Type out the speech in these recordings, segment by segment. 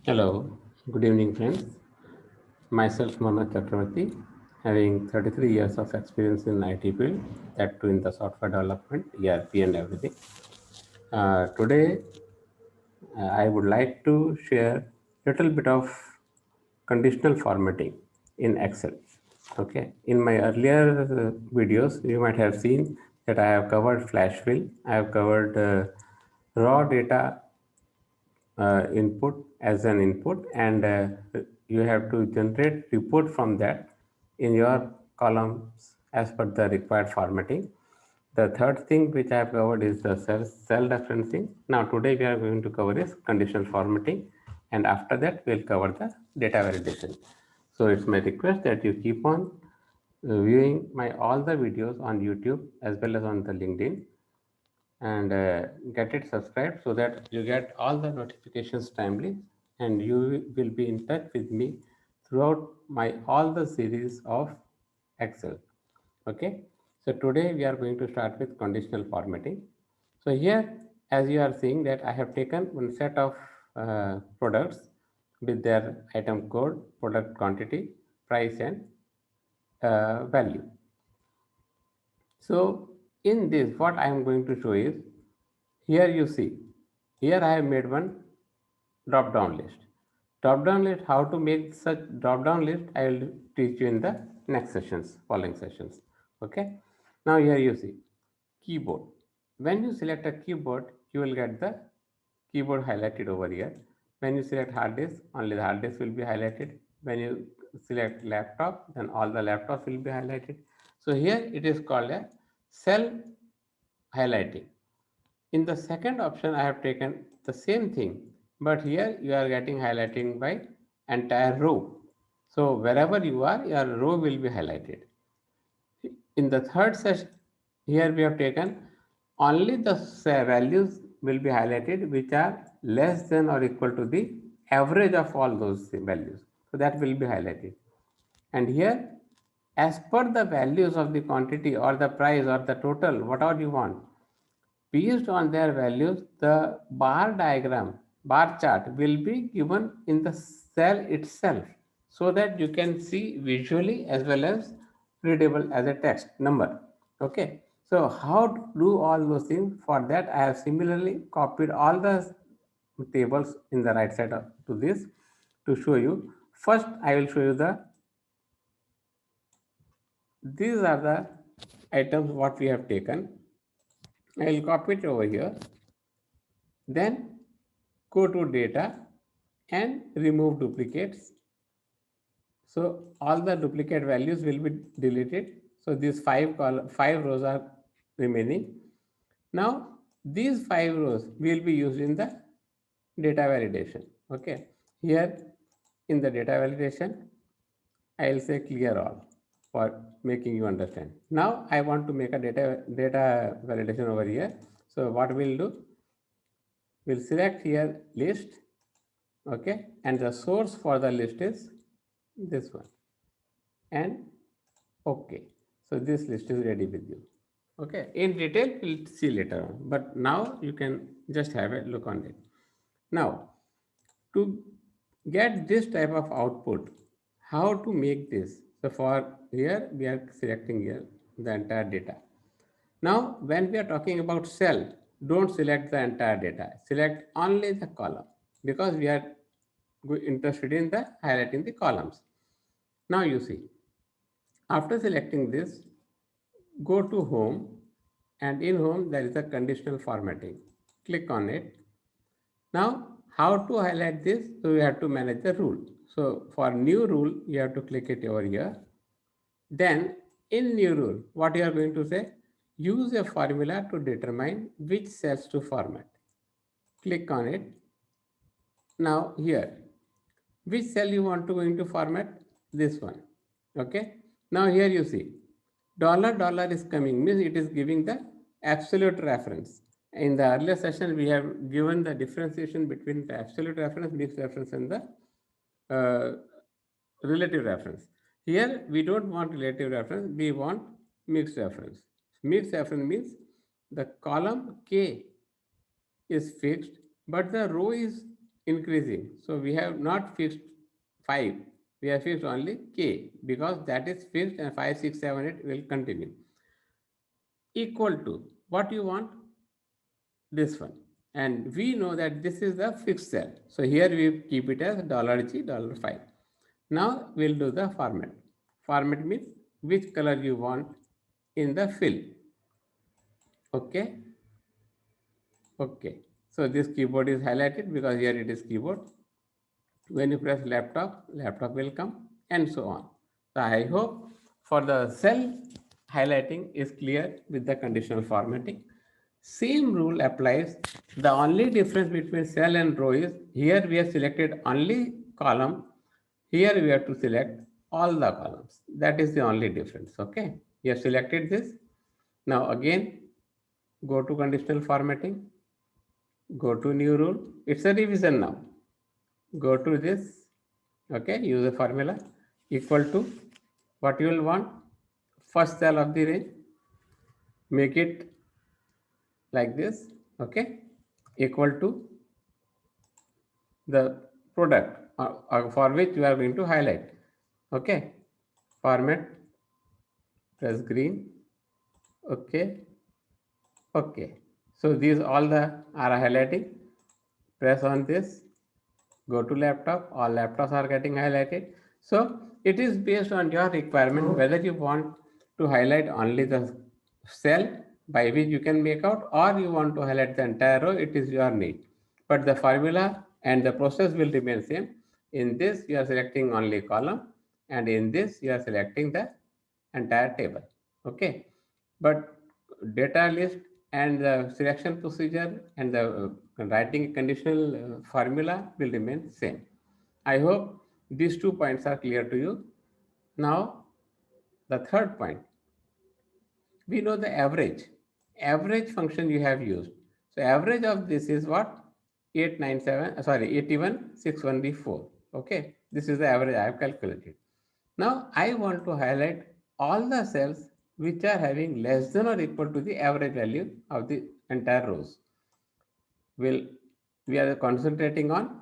Hello, good evening, friends. Myself, Mohammed Chakravarti, having 33 years of experience in IT field, that too in the software development, ERP, and everything. Today, I would like to share little bit of conditional formatting in Excel. Okay, in my earlier videos, you might have seen that I have covered flash fill, I have covered raw data input as an input, and you have to generate report from that in your columns as per the required formatting. The third thing which I have covered is the cell referencing. Now today we are going to cover is conditional formatting, and after that we'll cover the data validation. So it's my request that you keep on viewing my all the videos on YouTube as well as on the LinkedIn, and get it subscribed so that you get all the notifications timely, and you will be in touch with me throughout my all the series of Excel. Okay, so today we are going to start with conditional formatting. So here, as you are seeing, that I have taken one set of products with their item code, product quantity, price, and value. So in this, what I am going to show is, here you see, here I have made one drop down list. Drop down list, how to make such drop down list, I will teach you in the next sessions, following sessions. Okay. Now here you see keyboard. When you select a keyboard, you will get the keyboard highlighted over here. When you select hard disk, only the hard disk will be highlighted. When you select laptop, then all the laptops will be highlighted. So here it is called a cell highlighting. In the second option, I have taken the same thing, but here you are getting highlighting by entire row. So wherever you are, your row will be highlighted. In the third session, here we have taken only the values will be highlighted which are less than or equal to the average of all those values. So that will be highlighted. And here, as per the values of the quantity or the price or the total, whatever you want, based on their values, the bar diagram, bar chart will be given in the cell itself so that you can see visually as well as readable as a text number. Okay. So how to do all those things? For that, I have similarly copied all the tables in the right side to this to show you. First, I will show you these are the items what we have taken. I will copy it over here. Then go to data and remove duplicates. So all the duplicate values will be deleted. So these five rows are remaining. Now these 5 rows will be used in the data validation. Okay. Here in the data validation, I will say clear all for making you understand. Now I want to make a data validation over here. So what we'll do, we'll select here list. Okay, and the source for the list is this one, and okay, so this list is ready with you. Okay, in detail we'll see later on, but now you can just have a look on it. Now, to get this type of output, how to make this? So for here we are selecting here the entire data. Now, when we are talking about cell, don't select the entire data. Select only the column because we are interested in the highlighting the columns. Now you see, after selecting this, go to home, and in home there is a conditional formatting. Click on it. Now, how to highlight this? So we have to manage the rule. So for new rule, you have to click it over here. Then in new rule, what you are going to say? Use a formula to determine which cells to format. Click on it. Now here, which cell you want to going to format? This one. Okay. Now here you see, dollar is coming, means it is giving the absolute reference. In the earlier session, we have given the differentiation between the absolute reference, mixed reference, and the uh, relative reference. Here we don't want relative reference, we want mixed reference. Mixed reference means the column K is fixed, but the row is increasing. So we have not fixed 5, we have fixed only k because that is fixed and 5, 6, 7, 8 will continue. Equal to what you want, this one. And we know that this is the fixed cell. So here we keep it as $G, $5. Now we'll do the format. Format means which color you want in the fill. Okay. Okay. So this keyboard is highlighted because here it is keyboard. When you press laptop, laptop will come and so on. So I hope for the cell highlighting is clear with the conditional formatting. Same rule applies. The only difference between cell and row is here we have selected only column. Here we have to select all the columns. That is the only difference. Okay. You have selected this. Now again, go to conditional formatting. Go to new rule. It's a revision now. Go to this. Okay. Use a formula equal to what you will want. First cell of the range. Make it like this. Okay. Equal to the product for which you are going to highlight. Okay. Format, press green. Okay. Okay. So these all the are highlighting. Press on this. Go to laptop. All laptops are getting highlighted. So it is based on your requirement whether you want to highlight only the cell by which you can make out, or you want to highlight the entire row. It is your need. But the formula and the process will remain same. In this you are selecting only column, and in this you are selecting the entire table. Okay. But data list and the selection procedure and the writing conditional formula will remain same. I hope these 2 points are clear to you. Now the third point, we know the average function you have used. So average of this is what? 897, sorry, 81614. Okay, this is the average I have calculated. Now I want to highlight all the cells which are having less than or equal to the average value of the entire rows. We are concentrating on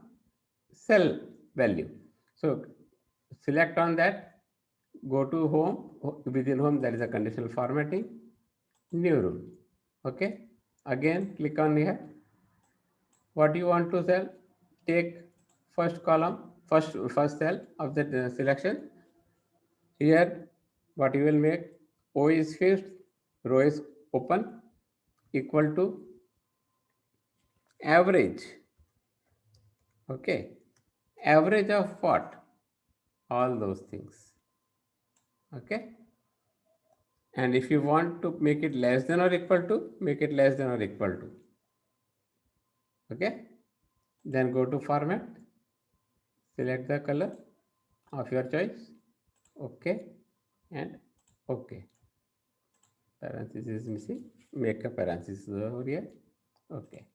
cell value. So select on that, go to home. Within home there is a conditional formatting, new rule. Okay, again click on here. What you want to sell, take first column, first cell of the selection. Here what you will make, O is fixed, row is open, equal to average. Okay, average of what? All those things. Okay, and if you want to make it less than or equal to, make it less than or equal to. Okay, then go to format, select the color of your choice. Okay, and okay. Parenthesis is missing, make a parenthesis over here. Okay.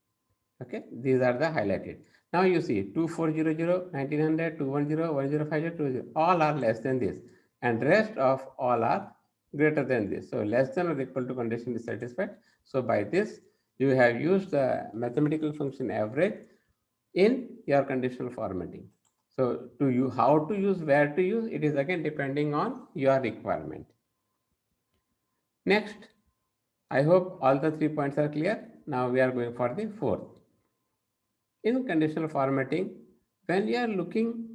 Okay, these are the highlighted. Now you see 2400, 1900, 210, 1050, 20, all are less than this, and rest of all are greater than this. So less than or equal to condition is satisfied. So by this you have used the mathematical function average in your conditional formatting. So to you, how to use, where to use, it is again depending on your requirement. Next, I hope all the 3 points are clear. Now we are going for the fourth. In conditional formatting, when you are looking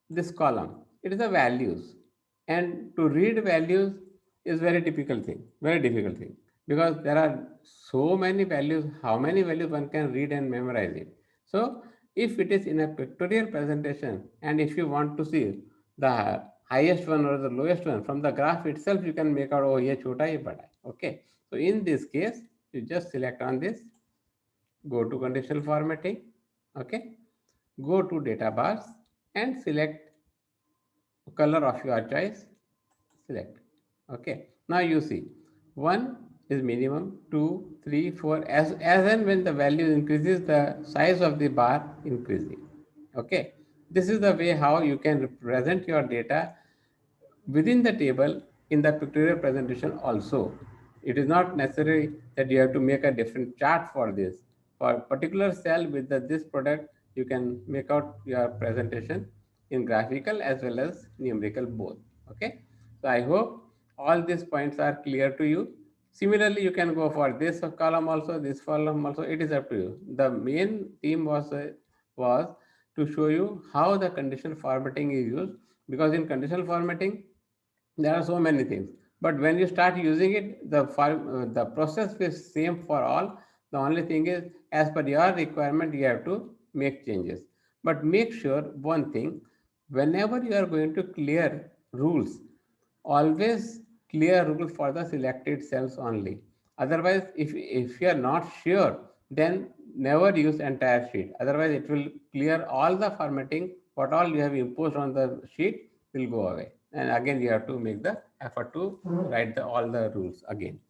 this column, it is the values, and to read values is very difficult thing, because there are so many values. How many values one can read and memorize it? So if it is in a pictorial presentation, and if you want to see the highest one or the lowest one from the graph itself, you can make out, oh ye chota ye bada. Okay, so in this case you just select on this, go to conditional formatting. Okay, go to data bars and select color of your choice. Select. Okay, now you see 1 is minimum, 2, 3, 4, as and when the value increases, the size of the bar increasing. Okay, this is the way how you can represent your data within the table in the pictorial presentation also. It is not necessary that you have to make a different chart for this. For particular cell with this product, you can make out your presentation in graphical as well as numerical both. Okay, so I hope all these points are clear to you. Similarly, you can go for this column also, this column also. It is up to you. The main theme was to show you how the conditional formatting is used, because in conditional formatting there are so many things, but when you start using it, the process is same for all. The only thing is, as per your requirement, you have to make changes. But make sure one thing: whenever you are going to clear rules, always clear rule for the selected cells only. Otherwise, if you are not sure, then never use entire sheet. Otherwise, it will clear all the formatting. What all you have imposed on the sheet will go away, and again you have to make the effort to write all the rules again.